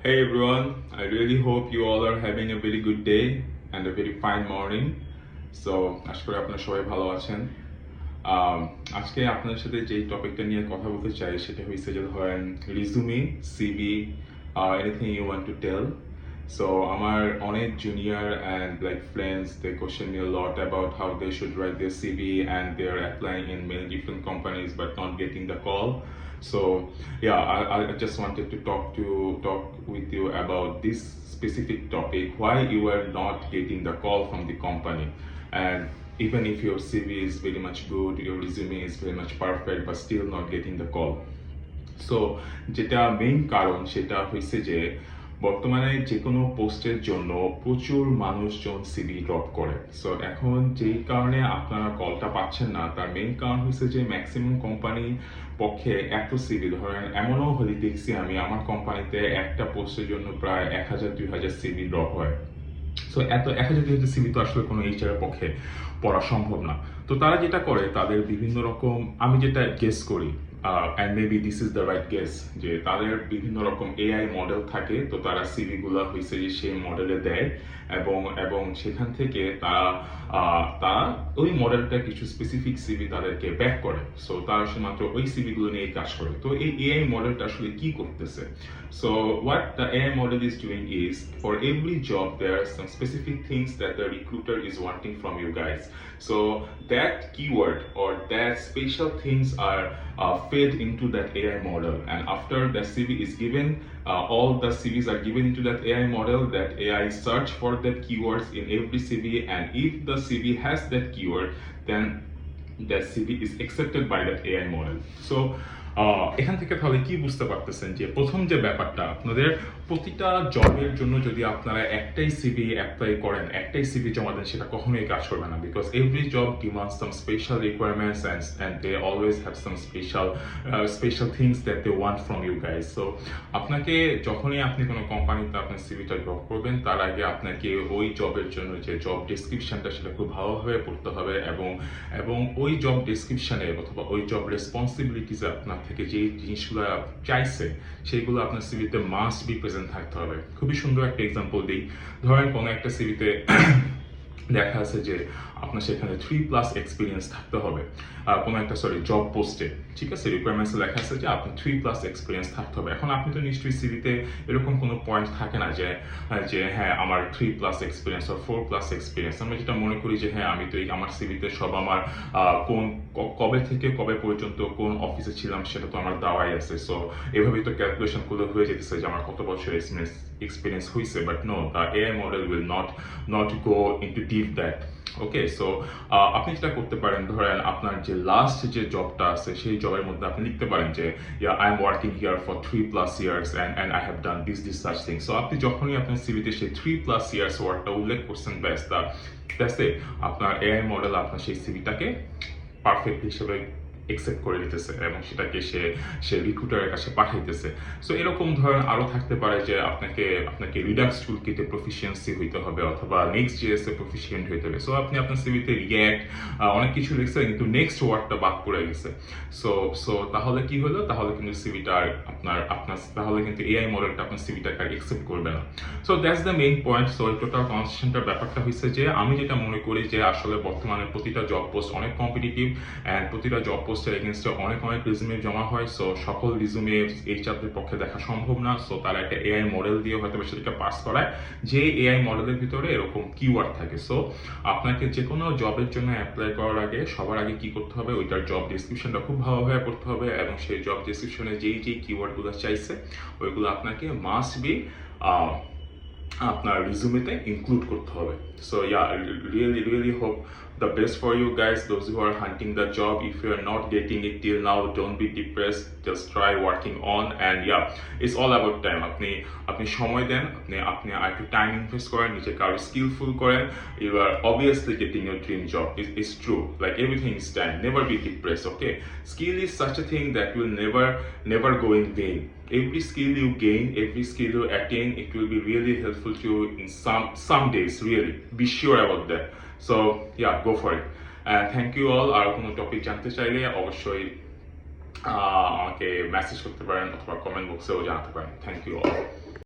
Hey everyone, I really hope you all are having a very good day and a very fine morning. So, আশা করি আপনারা সবাই ভালো আছেন। আম, আজকে আপনাদের সাথে যেই টপিকটা নিয়ে কথা বলতে চাই সেটা হচ্ছে যে ধরেন resume, CV, anything you want to tell. So, আমার অনেক junior and like friends, they question me a lot about how they should write their CV and they're applying in many different companies but not getting the call. So yeah, I just wanted to talk with you about this specific topic, why you are not getting the call from the company. And even if your CV is very much good, your resume is very much perfect, but still not getting the call. So যেটা main কারণ সেটা হয়েছে যে বর্তমানে যে কোনো পোস্টের জন্য প্রচুর মানুষজন সিভি ড্রপ করে। সো এখন যেই কারণে আপনারা কলটা পাচ্ছেন না তার মেইন কারণ হচ্ছে যে ম্যাক্সিমাম কোম্পানি পক্ষে এত সিভি ধরেন এমনও হলে দেখছি আমি আমার কোম্পানিতে একটা পোস্টের জন্য প্রায় 1000-2000 সিভি ড্রপ হয়। সো এত 1000-2000 সিভি তো আসলে কোনো এইচআর এর পক্ষে পড়া সম্ভব না। তো তারা যেটা করে তাদের বিভিন্ন রকম আমি যেটা গেস করি and maybe this is the right guess যে তাদের বিভিন্ন রকম এআই মডেল থাকে, তো তারা সিভি গুলা হয়েছে যে সেই মডেলে দেয় এবং এবং সেখান থেকে তারা ওই মডেলটা কিছু স্পেসিফিক সিভি তাদেরকে ব্যাক করে। সো তারা শুধুমাত্র ওই সিভি গুলো নিয়ে কাজ করে। তো এই এআই মডেলটা আসলে কি করতেছে? So what the AI model is doing is for every job there are some specific things that the recruiter is wanting from you guys. So that keyword or that special things are fed into that AI model, and after the CV is given, all the CVs are given into that AI model. That AI search for that keywords in every CV, and if the CV has that keyword, then that CV is accepted by that AI model. So এখান থেকে তাহলে কি বুঝতে পারতেছেন যে প্রথম যে ব্যাপারটা আপনাদের প্রতিটা জবের জন্য যদি আপনারা একটাই সিভি অ্যাপ্লাই করেন, একটাই সিভি জমা দেন, সেটা কখনোই কাজ করবে না। Because every job demands some special requirements and they always have some special things that they want from you guys. So আপনাকে যখনই আপনি কোনো কোম্পানিতে আপনার সিভিটা ড্রপ করবেন তার আগে আপনাকে ওই জবের জন্য যে জব ডেসক্রিপশনটা সেটা খুব ভালোভাবে পড়তে হবে এবং ওই জব ডেসক্রিপশনে অথবা ওই জব রেসপন্সিবিলিটিস আপনার থেকে যে জিনিসগুলো চাইছে সেইগুলো আপনার সিভিতে মাস্ট বি প্রেজেন্ট থাকতে হবে। খুবই সুন্দর একটা এক্সাম্পল দিই, ধরেন কোনো একটা সিভিতে দেখা আছে যে আপনার সেখানে 3+ এক্সপিরিয়েন্স থাকতে হবে কোনো একটা জব পোস্টে, ঠিক আছে, রিকোয়ারমেন্টসে লেখা আছে যে আপনার 3+ এক্সপিরিয়েন্স থাকতে হবে। এখন আপনি তো নিশ্চয়ই সিভিতে এরকম কোনো পয়েন্ট থাকে না যে যে হ্যাঁ আমার 3+ এক্সপিরিয়েন্স বা 4+ এক্সপিরিয়েন্স। আমরা যেটা মনে করি যে হ্যাঁ আমি তো আমার সিভিতে সব আমার কোন কবে থেকে কবে পর্যন্ত কোন অফিসে ছিলাম সেটা তো আমার দেওয়াই আছে। সো এভাবেই তো ক্যালকুলেশন করলে হয়ে যেতেছে যে আমার কত বছর experience হয়েছে, but no, the AI model will not go into deep that. Okay, so আপনি যেটা করতে পারেন, ধরেন আপনার যে লাস্ট যে জবটা আছে সেই জবের মধ্যে আপনি লিখতে পারেন যে I am working here for 3+ years and I have done this such thing. So আপনি যখনই আপনার সিভিতে সেই 3+ ইয়ার্স ওয়ার্কটা উল্লেখ করছেন, ব্যাস দ্যাটস ইট, আপনার এআই মডেল আপনার সেই সিভিটাকে পারফেক্ট হিসেবে একসেপ্ট করে নিতেছে এবং সেটাকে সে রিক্রুটারের কাছে পাঠাইতেছে। সো এরকম ধরেন আরও থাকতে পারে যে আপনাকে রিডাক্স টুল কিটে প্রফিসিয়েন্সি হইতে হবে অথবা নেক্সট জিএস এ প্রফিসিয়েন্ট হইতে হবে। সো আপনি আপনার সিভিতে রিঅ্যাক্ট অনেক কিছু লিখছেন কিন্তু নেক্সট ওয়ার্ডটা বাদ পড়ে গেছে। সো তাহলে কি হলো, তাহলে কিন্তু সিভিটা আপনার তাহলে কিন্তু এআই মডেলটা আপনার সিভিটাকে আর একসেপ্ট করবে না। So that's the main point. So এই টোটাল কনভারসেশনটার ব্যাপারটা হচ্ছে যে আমি যেটা মনে করি যে আসলে বর্তমানে প্রতিটা জব পোস্ট অনেক কম্পিটিটিভ অ্যান্ড প্রতিটা জব পোস্টের এগেনস্টে অনেক রিজুমে জমা হয়। সো সকল রিজুমে এইচআরদের পক্ষে দেখা সম্ভব না। সো তারা একটা এআই মডেল দিয়ে হয়তো সেটাকে পাস করায় যে এআই মডেলের ভিতরে এরকম কিওয়ার্ড থাকে। সো আপনাকে যে কোনো জবের জন্য অ্যাপ্লাই করার আগে সবার আগে কি করতে হবে, ওইটার জব ডিসক্রিপশনটা খুব ভালোভাবে পড়তে হবে এবং সেই জব ডিসক্রিপশনে যেই কিওয়ার্ডগুলো চাইছে ওইগুলো আপনাকে মাস্ট বি আপনার রিজুমেতে ইনক্লুড করতে হবে। So yeah, really hope the best for you guys, those who are hunting the job. If you are not getting it till now, don't be depressed, just try working on, and yeah, it's all about time. আপনি সময় দেন, আপনি একটু time invest করেন, নিজেকে আরো skilful করেন, you are obviously getting your dream job. It's true, like everything is time, never be depressed. Okay, skill is such a thing that will never go in vain. Every skill you gain, every skill you attain, it will be really helpful to you in some days. Really, be sure about that. So yeah, go for it. Thank you all. আর কোনো topic জানতে চাইলে অবশ্যই আমাকে message করতে পারেন অথবা comment বক্সেও জানাতে পারেন। Thank you all.